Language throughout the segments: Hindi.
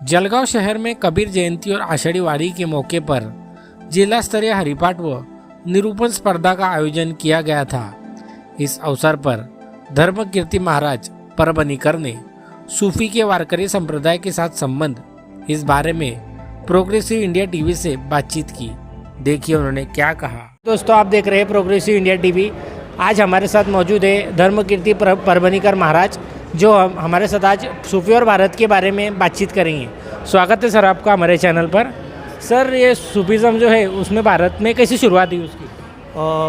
जलगांव शहर में कबीर जयंती और आषाढ़ी वारी के मौके पर जिला स्तरीय हरिपाठ व निरूपण स्पर्धा का आयोजन किया गया था। इस अवसर पर धर्म कीर्ति महाराज परबनीकर ने सूफी के वारकरी संप्रदाय के साथ संबंध इस बारे में प्रोग्रेसिव इंडिया टीवी से बातचीत की। देखिए उन्होंने क्या कहा। दोस्तों, आप देख रहे हैं प्रोग्रेसिव इंडिया टीवी। आज हमारे साथ मौजूद है धर्म कीर्ति परबनीकर महाराज, जो हमारे साथ आज सूफी और भारत के बारे में बातचीत करेंगे। स्वागत है सर आपका हमारे चैनल पर। सर, ये सूफीज़म जो है उसमें भारत में कैसी शुरुआत हुई उसकी?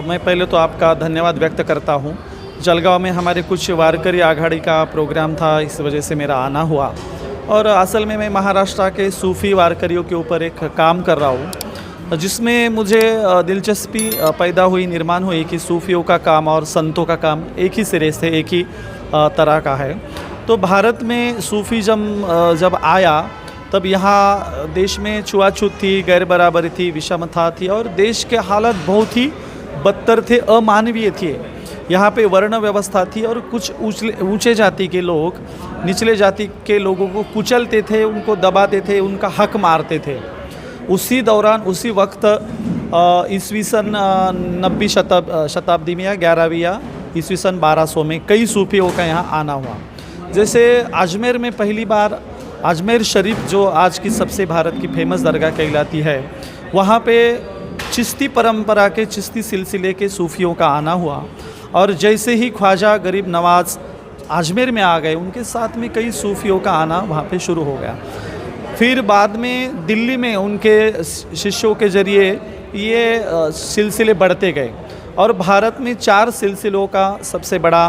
मैं पहले तो आपका धन्यवाद व्यक्त करता हूँ। जलगांव में हमारे कुछ वारकरी आघाड़ी का प्रोग्राम था, इस वजह से मेरा आना हुआ। और असल में मैं महाराष्ट्र के सूफ़ी वारकरियों के ऊपर एक काम कर रहा हूँ, जिसमें मुझे दिलचस्पी पैदा हुई, निर्माण हुई कि सूफियों का काम और संतों का काम एक ही सिरे से, एक ही तरह का है। तो भारत में सूफीज़म जब आया तब यहाँ देश में छुआछूत थी, गैर बराबरी थी, विषमता थी और देश के हालत बहुत ही बदतर थे, अमानवीय थे। यहाँ पे वर्ण व्यवस्था थी और कुछ ऊंचे जाति के लोग निचले जाति के लोगों को कुचलते थे, उनको दबाते थे, उनका हक मारते थे। उसी दौरान, उसी वक्त ईस्वी सन 90 शताब्दी में या 11वीं या ईस्वी सन 1200 में कई सूफियों का यहाँ आना हुआ। जैसे अजमेर में पहली बार अजमेर शरीफ, जो आज की सबसे भारत की फेमस दरगाह कहलाती है, वहाँ पे चिश्ती परंपरा के, चिश्ती सिलसिले के सूफियों का आना हुआ। और जैसे ही ख्वाजा गरीब नवाज अजमेर में आ गए, उनके साथ में कई सूफियों का आना वहाँ पे शुरू हो गया। फिर बाद में दिल्ली में उनके शिष्यों के जरिए ये सिलसिले बढ़ते गए और भारत में 4 सिलसिलों का सबसे बड़ा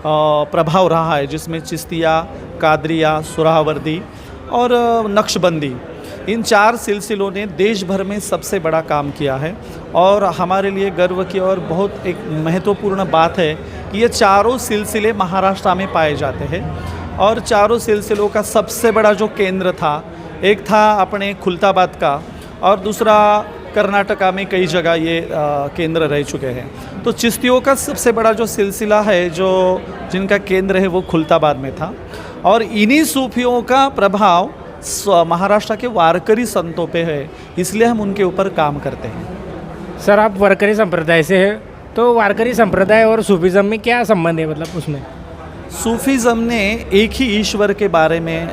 प्रभाव रहा है, जिसमें चिश्तिया, कादरिया, सुरावर्दी और नक्शबंदी। इन 4 सिलसिलों ने देश भर में सबसे बड़ा काम किया है और हमारे लिए गर्व की और बहुत एक महत्वपूर्ण बात है कि ये चारों सिलसिले महाराष्ट्र में पाए जाते हैं। और चारों सिलसिलों का सबसे बड़ा जो केंद्र था, एक था अपने खुलताबाद का और दूसरा कर्नाटका में कई जगह ये केंद्र रह चुके हैं। तो चिश्तियों का सबसे बड़ा जो सिलसिला है, जो जिनका केंद्र है, वो खुलताबाद में था। और इन्हीं सूफियों का प्रभाव महाराष्ट्र के वारकरी संतों पे है, इसलिए हम उनके ऊपर काम करते हैं। सर, आप वारकरी संप्रदाय से हैं, तो वारकरी संप्रदाय और सूफीज़म में क्या संबंध है? मतलब उसमें सूफीज़म ने एक ही ईश्वर के बारे में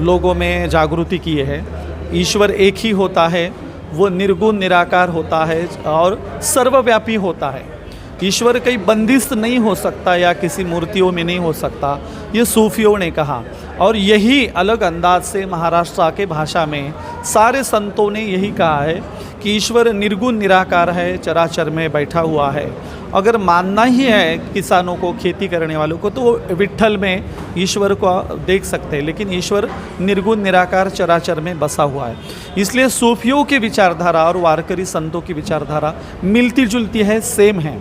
लोगों में जागृति की है। ईश्वर एक ही होता है, वो निर्गुण निराकार होता है और सर्वव्यापी होता है। ईश्वर कहीं बंदिस्त नहीं हो सकता या किसी मूर्तियों में नहीं हो सकता, ये सूफियों ने कहा। और यही अलग अंदाज से महाराष्ट्र के भाषा में सारे संतों ने यही कहा है कि ईश्वर निर्गुण निराकार है, चराचर में बैठा हुआ है। अगर मानना ही है किसानों को, खेती करने वालों को, तो वो विट्ठल में ईश्वर को देख सकते हैं, लेकिन ईश्वर निर्गुण निराकार चराचर में बसा हुआ है। इसलिए सूफियों की विचारधारा और वारकरी संतों की विचारधारा मिलती जुलती है, सेम है।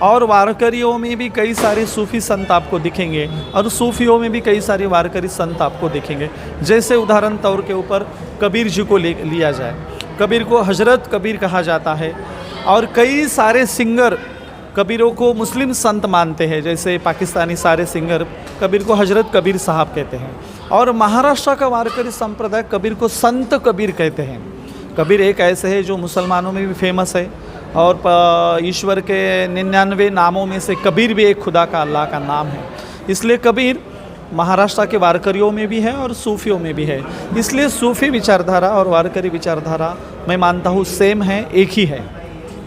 और वारकरियों में भी कई सारे सूफी संत आपको दिखेंगे और सूफियों में भी कई सारे वारकरी संत आपको दिखेंगे। जैसे उदाहरण तौर के ऊपर कबीर जी को लिया जाए, कबीर को हजरत कबीर कहा जाता है और कई सारे सिंगर कबीरों को मुस्लिम संत मानते हैं। जैसे पाकिस्तानी सारे सिंगर कबीर को हजरत कबीर साहब कहते हैं। और महाराष्ट्र का वारकरी संप्रदाय कबीर को संत कबीर कहते हैं। कबीर एक ऐसे है जो मुसलमानों में भी फेमस है और ईश्वर के 99 नामों में से कबीर भी एक खुदा का, अल्लाह का नाम है। इसलिए कबीर महाराष्ट्र के वारकरियों में भी है और सूफियों में भी है। इसलिए सूफी विचारधारा और वारकरी विचारधारा मैं मानता हूँ सेम है, एक ही है।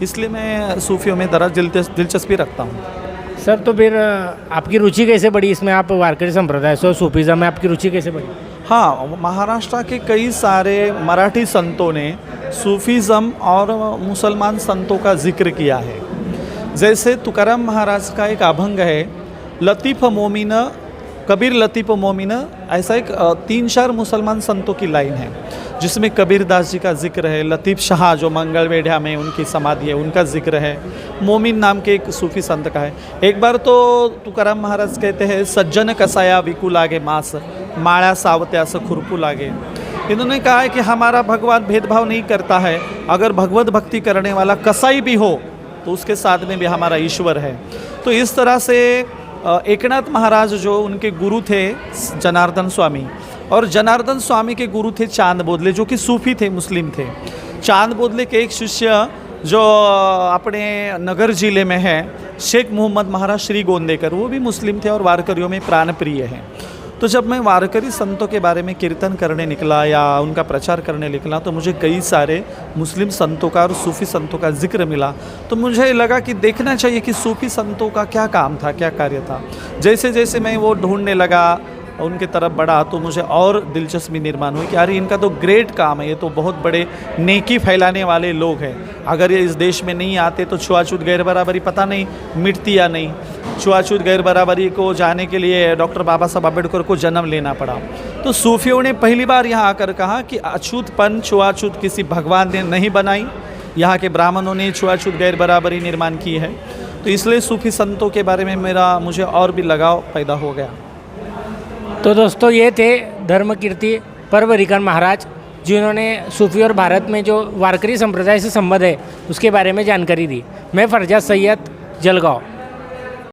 इसलिए मैं सूफियों में दिलचस्पी रखता हूँ। सर, तो फिर आपकी रुचि कैसे बढ़ी इसमें? आप वारकरी संप्रदाय से सूफीज़म में आपकी रुचि कैसे बढ़ी? हाँ, महाराष्ट्र के कई सारे मराठी संतों ने सूफीज़म और मुसलमान संतों का जिक्र किया है। जैसे तुकाराम महाराज का एक अभंग है, लतीफ़ मोमिन कबीर लतीफ़ मोमिन, ऐसा एक 3-4 मुसलमान संतों की लाइन है, जिसमें कबीर दास जी का जिक्र है। लतीफ़ शाह जो मंगलवेढ़ा में उनकी समाधि है, उनका जिक्र है। मोमिन नाम के एक सूफी संत का है। एक बार तो तुकाराम महाराज कहते हैं, सज्जन कसाया विकू लागे मास, माळा सावत्यास खुरपू लागे। इन्होंने कहा है कि हमारा भगवान भेदभाव नहीं करता है, अगर भगवत भक्ति करने वाला कसाई भी हो तो उसके साथ में भी हमारा ईश्वर है। तो इस तरह से एकनाथ महाराज जो उनके गुरु थे जनार्दन स्वामी, और जनार्दन स्वामी के गुरु थे चांद बोदले, जो कि सूफी थे, मुस्लिम थे। चांद बोदले के एक शिष्य जो अपने नगर ज़िले में है, शेख मोहम्मद महाराज श्री गोंदेकर, वो भी मुस्लिम थे और वारकरियों में प्राणप्रिय हैं। तो जब मैं वारकरी संतों के बारे में कीर्तन करने निकला या उनका प्रचार करने निकला, तो मुझे कई सारे मुस्लिम संतों का और सूफ़ी संतों का जिक्र मिला। तो मुझे लगा कि देखना चाहिए कि सूफ़ी संतों का क्या काम था, क्या कार्य था। जैसे जैसे मैं वो ढूंढने लगा, उनके तरफ बढ़ा, तो मुझे और दिलचस्पी निर्माण हुई कि अरे इनका तो ग्रेट काम है, ये तो बहुत बड़े नेकी फैलाने वाले लोग हैं। अगर ये इस देश में नहीं आते तो छुआछूत गैर बराबरी पता नहीं मिटती या नहीं। छुआछूत गैर बराबरी को जाने के लिए डॉक्टर बाबा साहब अम्बेडकर को जन्म लेना पड़ा। तो सूफियों ने पहली बार यहाँ आकर कहा कि अछूतपन, छुआछूत किसी भगवान ने नहीं बनाई, यहाँ के ब्राह्मणों ने छुआछूत गैर बराबरी निर्माण की है। तो इसलिए सूफी संतों के बारे में मुझे और भी लगाव पैदा हो गया। तो दोस्तों, ये थे धर्मकीर्ति परवरीकर महाराज, जिन्होंने सूफी और भारत में जो वारकरी संप्रदाय से संबंध है उसके बारे में जानकारी दी। मैं फरजाद सैयद, जलगांव।